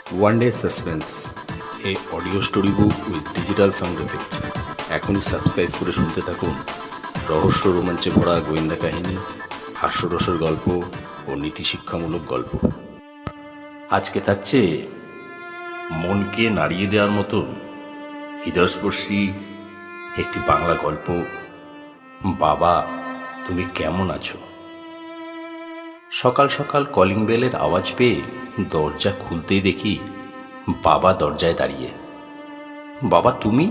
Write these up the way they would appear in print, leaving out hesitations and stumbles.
One day suspense, A audio story book with digital sound effect. এখনই subscribe করে শুনতে থাকুন রহস্য রোমাঞ্চে ভরা গোয়েন্দা কাহিনী, হাস্যরসের গল্প ও নীতিশিক্ষামূলক গল্প। আজকে থাকছে মনকে নাড়িয়ে দেওয়ার মতো হৃদয়স্পর্শী একটি বাংলা গল্প, বাবা তুমি কেমন আছো। সকাল সকাল কলিং বেলের আওয়াজ পেয়ে দরজা খুলতেই দেখি বাবা দরজায় দাঁড়িয়ে। বাবা তুমি?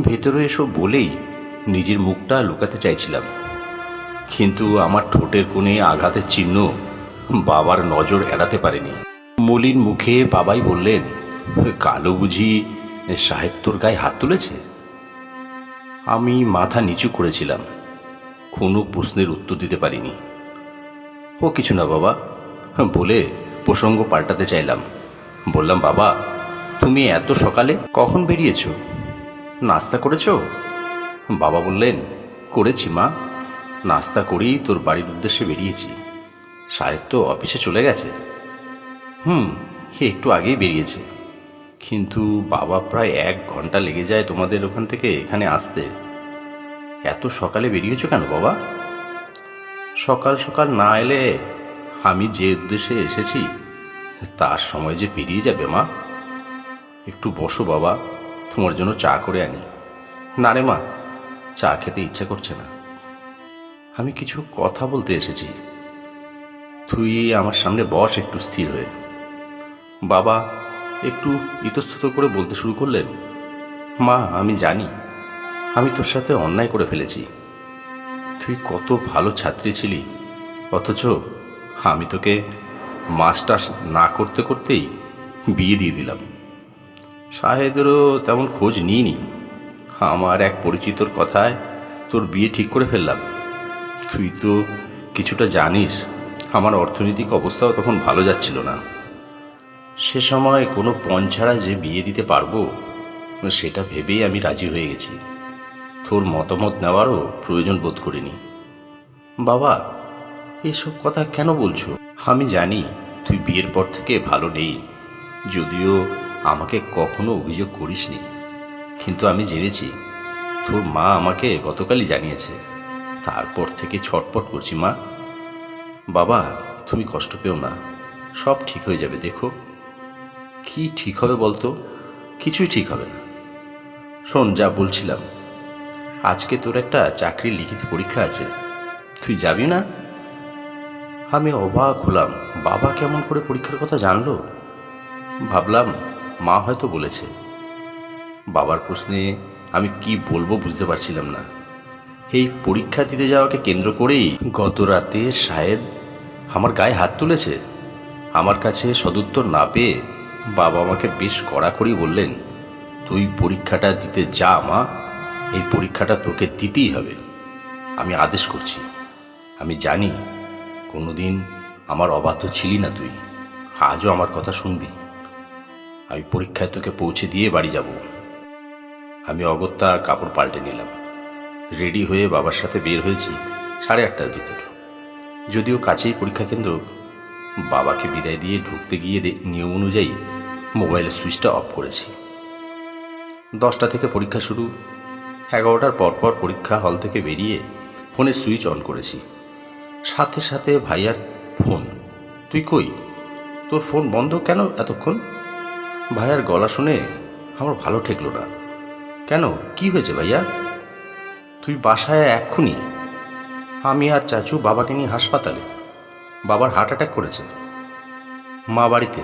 ভেতরে এসো বলেই নিজের মুখটা লুকাতে চাইছিলাম, কিন্তু আমার ঠোঁটের কোণে আঘাতের চিহ্ন বাবার নজর এড়াতে পারেনি। মলিন মুখে বাবাই বললেন, কালো বুঝি সাহেব তোর গায়ে হাত তুলেছে? আমি মাথা নিচু করেছিলাম, কোনো প্রশ্নের উত্তর দিতে পারিনি। ও কিছু না বাবা বলে প্রসঙ্গ পাল্টাতে চাইলাম। বললাম, বাবা তুমি এত সকালে কখন বেরিয়েছো? নাস্তা করেছো? বাবা বললেন, করেছি মা, নাস্তা করেই তোর বাড়ির উদ্দেশ্যে বেরিয়েছি। সাহেব তো অফিসে চলে গেছে। একটু আগেই বেরিয়েছে, কিন্তু বাবা প্রায় 1 ঘন্টা লেগে যায় তোমাদের ওখান থেকে এখানে আসতে। এত সকালে বেরিয়েছো কেন বাবা? সকাল সকাল না এলে আমি যে উদ্দেশ্যে এসেছি তার সময় যে পেরিয়ে যাবে মা। একটু বসো বাবা, তোমার জন্য চা করে আনি। না রে মা, চা খেতে ইচ্ছা করছে না, আমি কিছু কথা বলতে এসেছি। তুই আমার সামনে বস একটু স্থির হয়ে। বাবা একটু ইতস্তত করে বলতে শুরু করলেন, মা আমি জানি আমি তোর সাথে অন্যায় করে ফেলেছি। তুই কত ভালো ছাত্রী ছিলি, অথচ আমি তোকে মাস্টার্স না করতে করতেই বিয়ে দিয়ে দিলাম। সাহেদেরও তেমন খোঁজ নিইনি, আমার এক পরিচিতর কথায় তোর বিয়ে ঠিক করে ফেললাম। তুই তো কিছুটা জানিস আমার অর্থনৈতিক অবস্থাও তখন ভালো যাচ্ছিল না। সে সময় কোনো পণ ছাড়া যে বিয়ে দিতে পারবো সেটা ভেবেই আমি রাজি হয়ে গেছি। তোর মতামত নেওয়ারও প্রয়োজন বোধ করিনি। বাবা এসব কথা কেন বলছো? আমি জানি তুই বিয়ের পর থেকে ভালো নেই, যদিও আমাকে কখনো অভিযোগ করিসনি, কিন্তু আমি জেনেছি তোর মা আমাকে গতকালই জানিয়েছে। তারপর থেকে ছটপট করছি মা। বাবা তুমি কষ্ট পেও না, সব ঠিক হয়ে যাবে। দেখো কি ঠিক হবে বলতো? কিছুই ঠিক হবে না। শোন, যা বলছিলাম, আজকে তোর একটা চাকরির লিখিত পরীক্ষা আছে, তুই যাবি না? আমি অবাক হলাম, বাবা কেমন করে পরীক্ষার কথা জানলো। ভাবলাম মা হয়তো বলেছে। বাবার প্রশ্নে আমি কি বলবো বুঝতে পারছিলাম না। এই পরীক্ষা দিতে যাওয়াকে কেন্দ্র করেই গত রাতে শাহেদ আমার গায়ে হাত তুলেছে। আমার কাছে সদুত্তর না পেয়ে বাবা আমাকে বেশ কড়াকড়ি বললেন, তুই পরীক্ষাটা দিতে যা মা, এই পরীক্ষাটা তোকে দিতেই হবে। আমি আদেশ করছি। আমি জানি কোনোদিন আমার অবাধ্য ছিলি না তুই, আজও আমার কথা শুনবি। আমি পরীক্ষায় তোকে পৌঁছে দিয়ে বাড়ি যাব। আমি অগত্যা কাপড় পাল্টে নিলাম, রেডি হয়ে বাবার সাথে বের হয়েছি 8:30টার ভিতর। যদিও কাছেই পরীক্ষা কেন্দ্র, বাবাকে বিদায় দিয়ে ঢুকতে গিয়ে নিয়ম অনুযায়ী মোবাইলের সুইচটা অফ করেছি। 10টা থেকে পরীক্ষা শুরু। 11টার পরপর পরীক্ষা হল থেকে বেরিয়ে ফোনের সুইচ অন করেছি। সাথে সাথে ভাইয়ার ফোন। তুই কই? তোর ফোন বন্ধ কেন এতক্ষণ? ভাইয়ার গলা শুনে আমার ভালো ঠেকলো না। কেন, কি হয়েছে ভাইয়া? তুই বাসায় এক্ষুনি। আমি আর চাচু বাবাকে নিয়ে হাসপাতালে। বাবার হার্ট অ্যাটাক করেছে। মা বাড়িতে,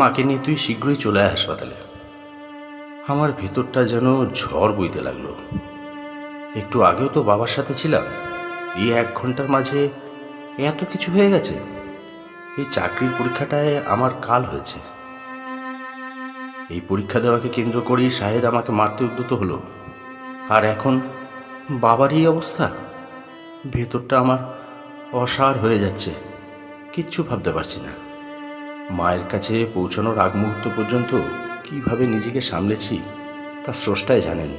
মাকে নিয়ে তুই শীঘ্রই চলে আয় হাসপাতালে। আমার ভেতরটা যেন ঝড় বইতে লাগলো। একটু আগেও তো বাবার সাথে ছিলাম, এই 1 ঘন্টার মাঝে এত কিছু হয়ে গেছে। এই চাকরির পরীক্ষাটায় আমার কাল হয়েছে। এই পরীক্ষা দেওয়াকে কেন্দ্র করেই শাহেদ আমাকে মারতে উদ্যত হলো, আর এখন বাবারই অবস্থা। ভেতরটা আমার অসাড় হয়ে যাচ্ছে, কিচ্ছু ভাবতে পারছি না। মায়ের কাছে পৌঁছানোর আগ মুহূর্ত পর্যন্ত কিভাবে নিজেকে সামলেছি তা স্রষ্টাই জানেন,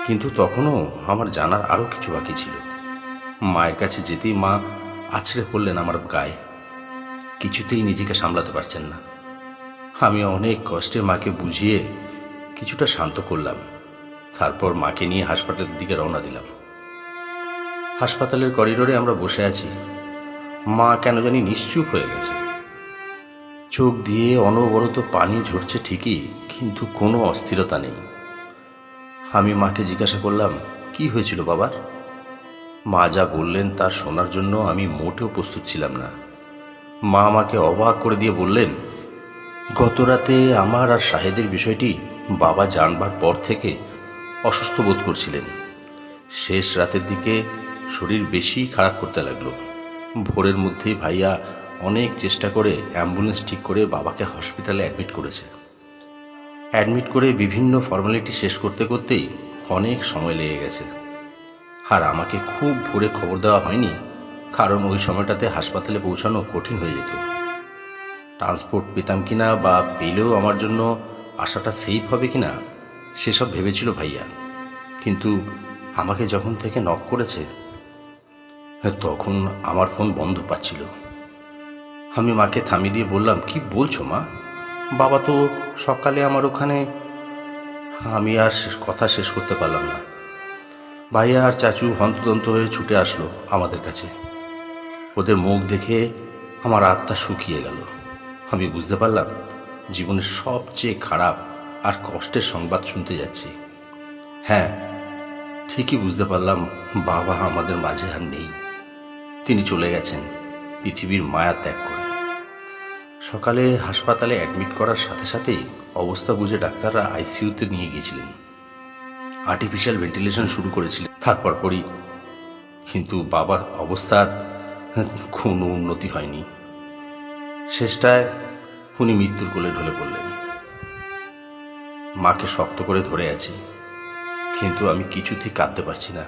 কিন্তু তখনও আমার জানার আরও কিছু বাকি ছিল। মায়ের কাছে যেতেই মা আছড়ে পড়লেন আমার গায়ে, কিছুতেই নিজেকে সামলাতে পারছেন না। আমি অনেক কষ্টে মাকে বুঝিয়ে কিছুটা শান্ত করলাম। তারপর মাকে নিয়ে হাসপাতালের দিকে রওনা দিলাম। হাসপাতালের করিডোরে আমরা বসে আছি। মা কেন জানি নিশ্চুপ হয়ে গেছে। চোখ দিয়ে অনবরত পানি ঝরছে ঠিকই, কিন্তু কোনো অস্থিরতা নেই। আমি মাকে জিজ্ঞাসা করলাম, কি হয়েছিল বাবার? মা যা বললেন তা শোনার জন্য আমি মোটেও প্রস্তুত ছিলাম না। মা আমাকে অবাক করে দিয়ে বললেন, গত রাতে আমার আর শাহেদের বিষয়টি বাবা জানবার পর থেকে অসুস্থ বোধ করছিলেন। শেষ রাতের দিকে শরীর বেশি খারাপ করতে লাগলো। ভোরের মধ্যেই ভাইয়া অনেক চেষ্টা করে অ্যাম্বুলেন্স ঠিক করে বাবাকে হসপিটালে অ্যাডমিট করেছে। অ্যাডমিট করে বিভিন্ন ফর্মালিটি শেষ করতে করতেই অনেক সময় লেগে গেছে। আর আমাকে খুব ভোরে খবর দেওয়া হয়নি, কারণ ওই সময়টাতে হাসপাতালে পৌঁছানো কঠিন হয়ে যেত। ট্রান্সপোর্ট পেতাম কিনা বা পেলেও আমার জন্য আসাটা সেফ হবে কিনা সেসব ভেবেছিল ভাইয়া। কিন্তু আমাকে যখন থেকে নক করেছে তখন আমার ফোন বন্ধ পাচ্ছিল। আমি মাকে থামিয়ে দিয়ে বললাম, কি বলছো মা? বাবা তো সকালে আমার ওখানে। আমি আর কথা শেষ করতে পারলাম না। ভাইয়া আর চাচু হন্তদন্ত হয়ে ছুটে আসলো আমাদের কাছে। ওদের মুখ দেখে আমার আত্মা শুকিয়ে গেল। আমি বুঝতে পারলাম জীবনের সবচেয়ে খারাপ আর কষ্টের সংবাদ শুনতে যাচ্ছি। হ্যাঁ, ঠিকই বুঝতে পারলাম বাবা আমাদের মাঝে আর নেই। তিনি চলে গেছেন পৃথিবীর মায়া ত্যাগ করে। সকালে হাসপাতালে অ্যাডমিট করার সাথে সাথেই অবস্থা বুঝে ডাক্তাররা আইসিইউতে নিয়ে গিয়েছিলেন। আর্টিফিশিয়াল ভেন্টিলেশন শুরু করেছিলেন তারপর পরই। কিন্তু বাবার অবস্থার কোনো উন্নতি হয়নি। শেষটায় উনি মৃত্যুর কোলে ঢলে পড়লেন। মাকে শক্ত করে ধরে আছি, কিন্তু আমি কিছুতেই কাঁদতে পারছি না।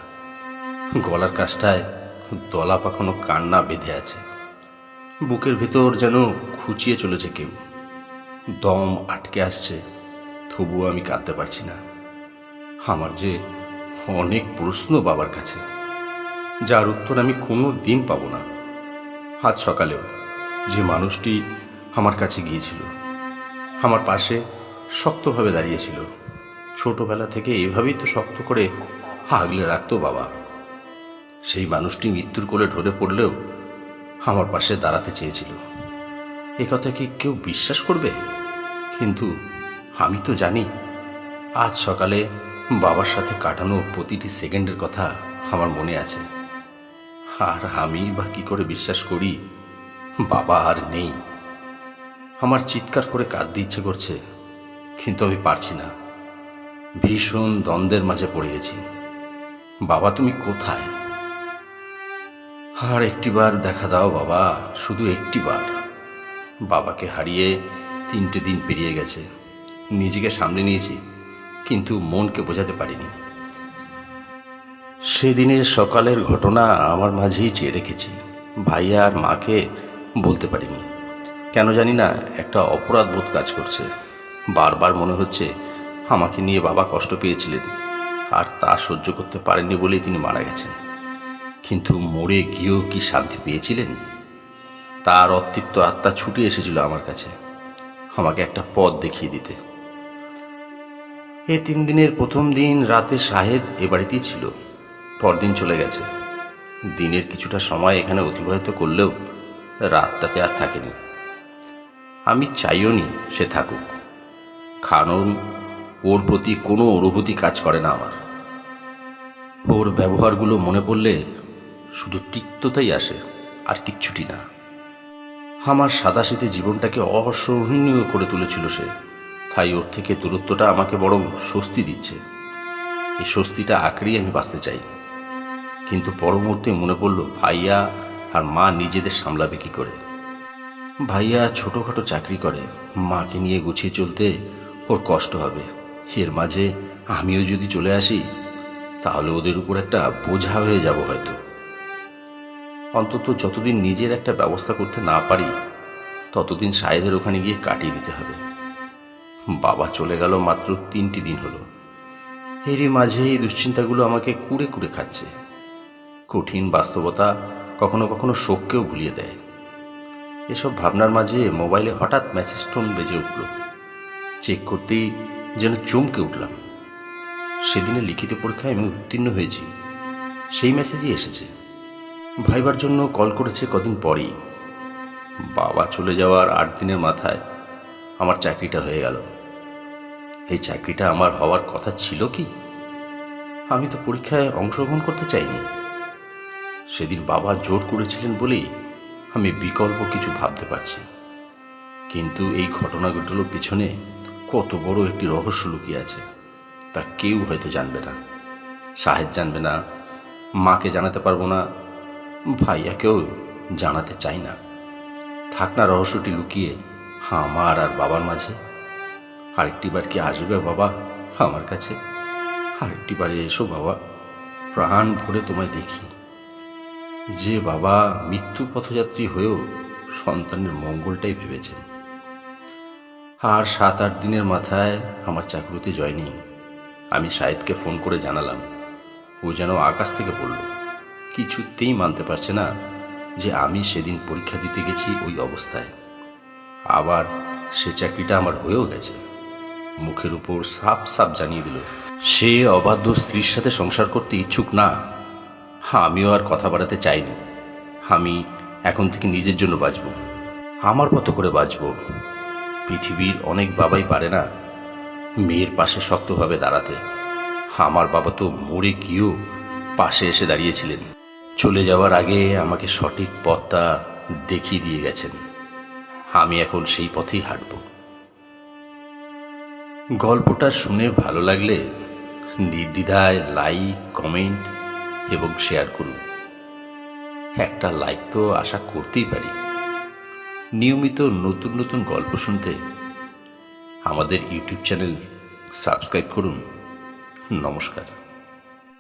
গলার কাছটায় দলা পাকানো কান্না বেঁধে আছে। বুকের ভেতর যেন খুঁচিয়ে চলেছে কেউ। দম আটকে আসছে, তবুও আমি কাঁদতে পারছি না। আমার যে অনেক প্রশ্ন বাবার কাছে, যার উত্তর আমি কোনো দিন পাবো না। আজ সকালেও যে মানুষটি আমার কাছে গিয়েছিল, আমার পাশে শক্তভাবে দাঁড়িয়েছিল, ছোটবেলা থেকে এভাবেই তো শক্ত করে আগলে রাখতো বাবা, সেই মানুষটি মৃত্যুর কোলে ঢলে পড়লেও আমার পাশে দাঁড়াতে চেয়েছিল। এ কথা কি কেউ বিশ্বাস করবে? কিন্তু আমি তো জানি আজ সকালে বাবার সাথে কাটানো প্রতিটি সেকেন্ডের কথা আমার মনে আছে। আর আমি বা কি করে বিশ্বাস করি বাবা আর নেই? আমার চিৎকার করে কাঁদতে ইচ্ছে করছে, কিন্তু আমি পারছি না। ভীষণ দ্বন্দ্বের মাঝে পড়ে গেছি। বাবা, তুমি কোথায়? আর একটিবার দেখা দাও বাবা, শুধু একটিবার। বাবাকে হারিয়ে 3টে দিন পেরিয়ে গেছে। নিজেকে সামলে নিয়েছি, কিন্তু মনকে বোঝাতে পারিনি। সেদিনের সকালের ঘটনা আমার মাঝেই চেয়ে রেখেছি। ভাইয়া আর মাকে বলতে পারিনি। কেন জানি না একটা অপরাধ বোধ কাজ করছে। বারবার মনে হচ্ছে আমাকে নিয়ে বাবা কষ্ট পেয়েছিলেন, আর তা সহ্য করতে পারেননি বলেই তিনি মারা গেছেন। কিন্তু মরে গিয়েও কি শান্তি পেয়েছিলেন? তার অতৃপ্ত আত্মা ছুটে এসেছিল আমার কাছে, আমাকে একটা পথ দেখিয়ে দিতে। এই 3 দিনের প্রথম দিন রাতে শাহেদ এ বাড়িতেই ছিল। পরদিন চলে গেছে। দিনের কিছুটা সময় এখানে অতিবাহিত করলেও রাতটাতে আর থাকেনি। আমি চাইও নি সে থাকুক, কারণ ওর প্রতি কোনো অনুভূতি কাজ করে না আমার। ওর ব্যবহারগুলো মনে পড়লে শুধু তিক্ততাই আসে, আর কিচ্ছুটি না। আমার সাদাসিধে জীবনটাকে অসহনীয় করে তুলেছিল সে। তাই ওর থেকে দূরত্বটা আমাকে বরং স্বস্তি দিচ্ছে। এই স্বস্তিটা আঁকড়েই আমি বাঁচতে চাই। কিন্তু পর মুহূর্তে মনে পড়ল ভাইয়া আর মা নিজেদের সামলাবে কি করে। ভাইয়া ছোটোখাটো চাকরি করে, মাকে নিয়ে গুছিয়ে চলতে ওর কষ্ট হবে। এর মাঝে আমিও যদি চলে আসি, তাহলে ওদের উপর একটা বোঝা হয়ে যাব হয়তো। অন্তত যতদিন নিজের একটা ব্যবস্থা করতে না পারি, ততদিন শাহেদের ওখানে গিয়ে কাটিয়ে দিতে হবে। বাবা চলে গেল মাত্র 3টি দিন হলো। এরই মাঝে এই দুশ্চিন্তাগুলো আমাকে কুড়ে কুড়ে খাচ্ছে। কঠিন বাস্তবতা কখনো কখনো শোককেও ভুলিয়ে দেয়। এসব ভাবনার মাঝে মোবাইলে হঠাৎ মেসেজ টোন বেজে উঠল। চেক করতেই যেন চমকে উঠলাম। সেদিনে লিখিত পরীক্ষায় আমি উত্তীর্ণ হয়েছি, সেই মেসেজই এসেছে। ভাইবার জন্য কল করেছে কদিন পরেই। বাবা চলে যাওয়ার 8 দিনের মাথায় আমার চাকরিটা হয়ে গেল। এই চাকরিটা আমার হওয়ার কথা ছিল কি? আমি তো পরীক্ষায় অংশগ্রহণ করতে চাইনি। সেদিন বাবা জোর করেছিলেন বলেই আমি বিকল্প কিছু ভাবতে পারছি। কিন্তু এই ঘটনাগুলোর পিছনে কত বড় একটি রহস্য লুকিয়ে আছে তা কেউ হয়তো জানবে না। সাহেব জানবে না, মাকে জানাতে পারবো না, ভাইয়াকেও জানাতে চাই না। থাক না রহস্যটি লুকিয়ে আমার আর বাবার মাঝে। আরেকটি বার কি আসবে বাবা আমার কাছে? আরেকটি বারে এসো বাবা, প্রাণ ভরে তোমায় দেখি। যে বাবা মৃত্যু পথযাত্রী হয়েও সন্তানের মঙ্গলটাই ভেবেছেন। আর 7-8 দিনের মাথায় আমার চাকরিতে জয়েনিং। আমি শাহেদকে ফোন করে জানালাম। ও যেন আকাশ থেকে পড়ল। কিছুতেই মানতে পারছে না যে আমি সেদিন পরীক্ষা দিতে গেছি ওই অবস্থায়। আবার সে চাকরিটা আমার হয়েও গেছে। মুখের উপর সাপ সাপ জানিয়ে দিল সে অবাধ্য স্ত্রীর সাথে সংসার করতে ইচ্ছুক না। আমিও আর কথা বাড়াতে চাইনি। আমি এখন থেকে নিজের জন্য বাঁচব, আমার মতো করে বাঁচব। পৃথিবীর অনেক বাবাই পারে না মেয়ের পাশে শক্তভাবে দাঁড়াতে। আমার বাবা তো মরে গিয়েও পাশে এসে দাঁড়িয়েছিলেন। চলে যাওয়ার আগে আমাকে সঠিক পথটা দেখিয়ে দিয়ে গেছেন। আমি এখন সেই পথেই হাঁটব। গল্পটা শুনে ভালো লাগলে নির্দ্বিধায় লাইক, কমেন্ট এবং শেয়ার করুন। একটা লাইক তো আশা করতেই পারি। নিয়মিত নতুন নতুন গল্প শুনতে আমাদের ইউটিউব চ্যানেল সাবস্ক্রাইব করুন। নমস্কার।